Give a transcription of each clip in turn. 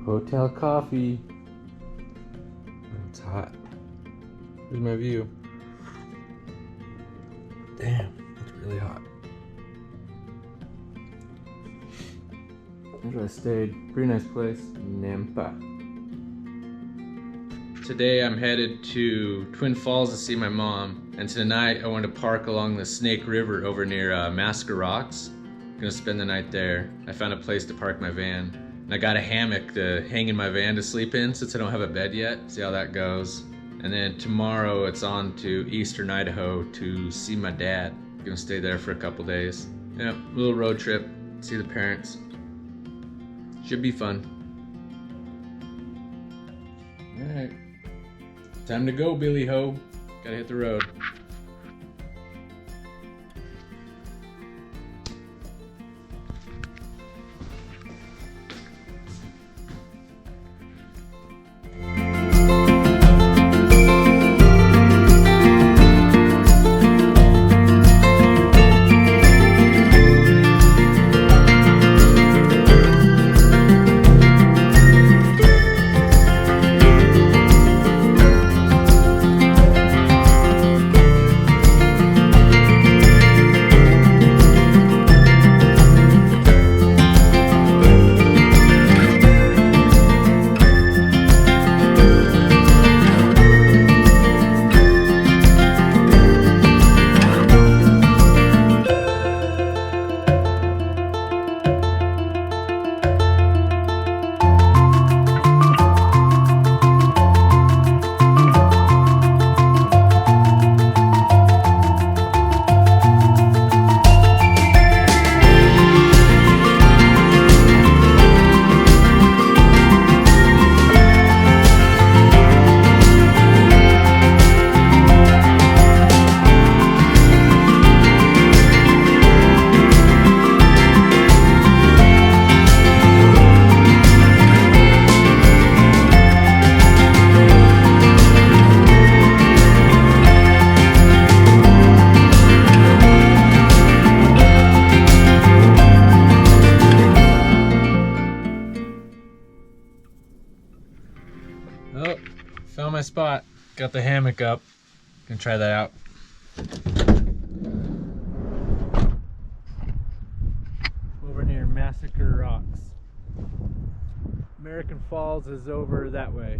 Hotel coffee. It's hot. Here's my view. Damn, it's really hot. Here's where I stayed. Pretty nice place. Nampa. Today I'm headed to Twin Falls to see my mom, and tonight I want to park along the Snake River over near Masker Rocks. I'm gonna spend the night there. I found a place to park my van, and I got a hammock to hang in my van to sleep in since I don't have a bed yet. See how that goes. And then tomorrow it's on to Eastern Idaho to see my dad. I'm gonna stay there for a couple days. Yeah, little road trip, see the parents. Should be fun. All right. Time to go, Billy Ho. Gotta hit the road. Oh, found my spot. Got the hammock up. Gonna try that out. Over near Massacre Rocks. American Falls is over that way.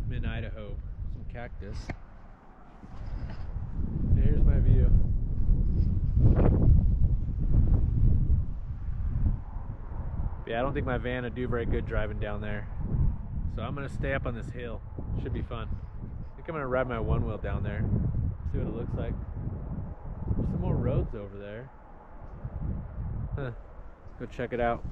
I'm in Idaho. Some cactus. And here's my view. Yeah, I don't think my van would do very good driving down there. So I'm gonna stay up on this hill. Should be fun. I think I'm gonna ride my one wheel down there. See what it looks like. There's some more roads over there. Huh. Go check it out.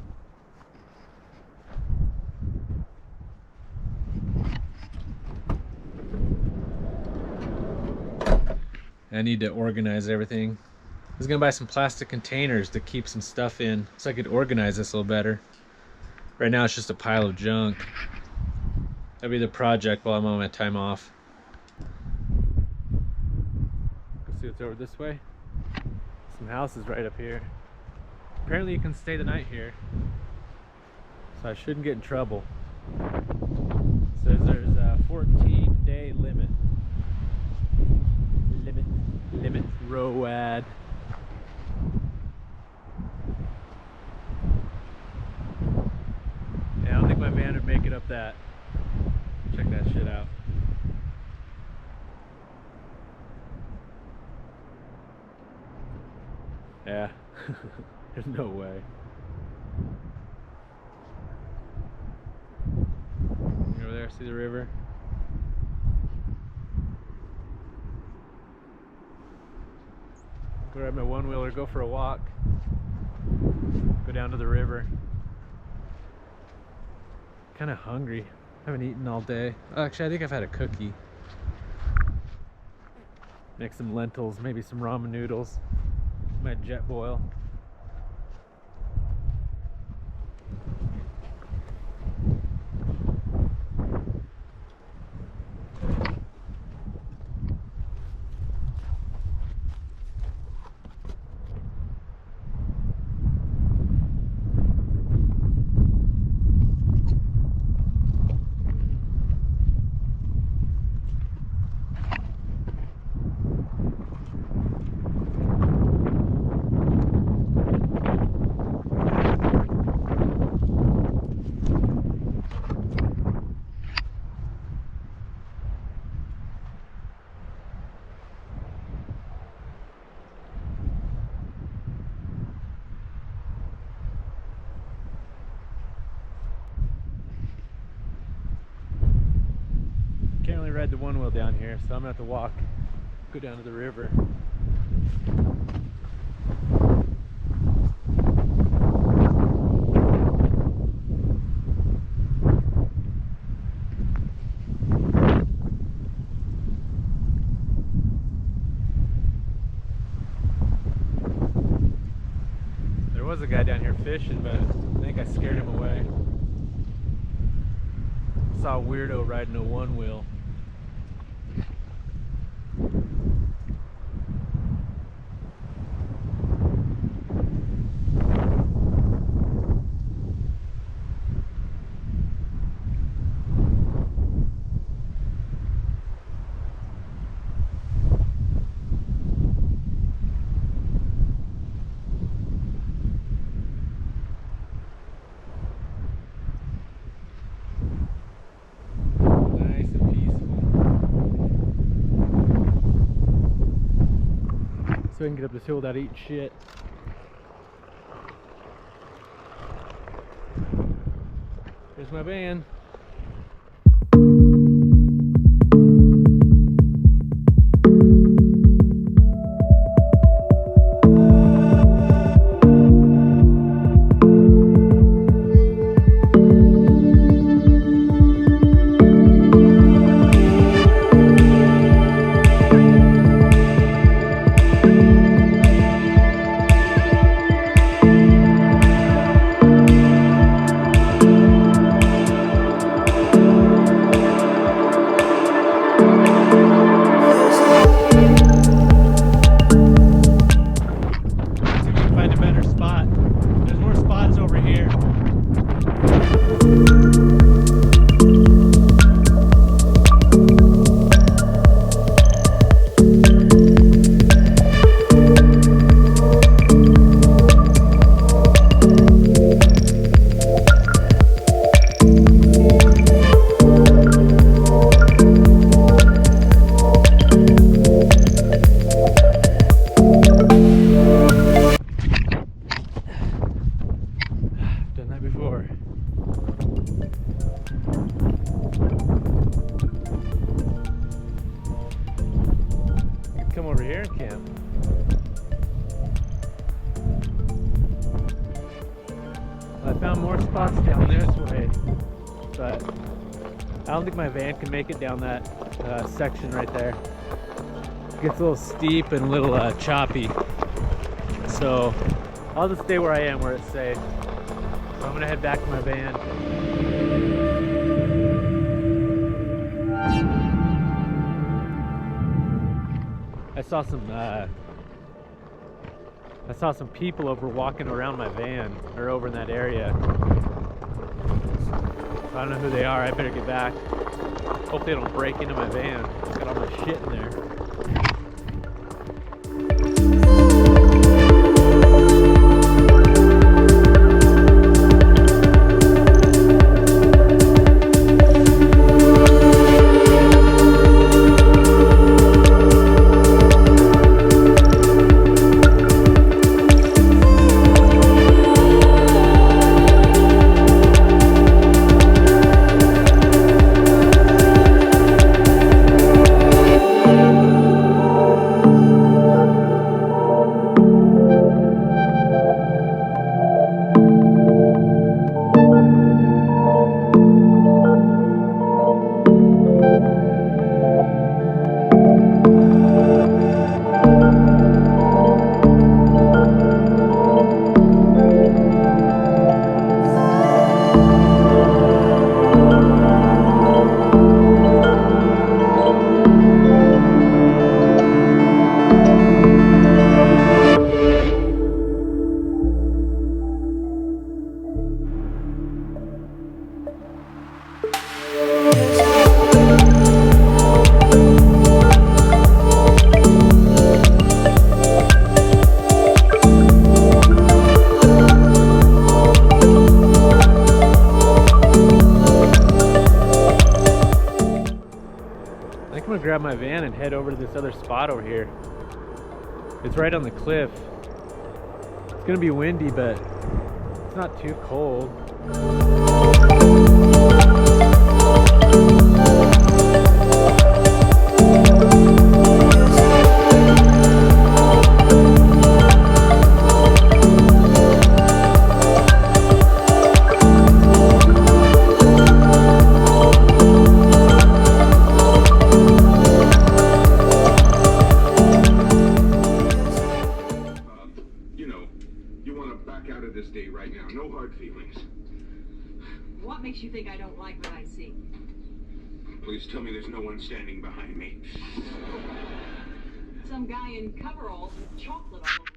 I need to organize everything. I was gonna buy some plastic containers to keep some stuff in so I could organize this a little better. Right now it's just a pile of junk. That'll be the project while I'm on my time off. Go see what's over this way. Some houses right up here. Apparently you can stay the night here, so I shouldn't get in trouble. It says there's a 14-day limit. Limit ROAD. Yeah, I don't think my van would make it up that. Check that shit out. Yeah, there's no way. Over there, see the river? Go ride my one wheeler, go for a walk. Go down to the river. Kind of hungry. Haven't eaten all day. Actually, I think I've had a cookie. Make some lentils, maybe some ramen noodles. Might jet boil. ride the one wheel down here, so I'm gonna have to walk, go down to the river. There was a guy down here fishing, but I think I scared him away. Saw a weirdo riding a one wheel. So I can get up this hill without eating shit. Here's my van. Come over here and camp. I found more spots down this way, but I don't think my van can make it down that section right there. It gets a little steep and a little choppy, so I'll just stay where I am, where it's safe. So I'm gonna head back to my van. I saw some people over walking around my van, or over in that area. I don't know who they are. I better get back. Hope they don't break into my van. Got all my shit in there. Grab my van and head over to this other spot over here. It's right on the cliff. It's gonna be windy, but it's not too cold. You know, you want to back out of this day right now. No hard feelings. What makes you think I don't like what I see? Please tell me there's no one standing behind me. Some guy in coveralls with chocolate all over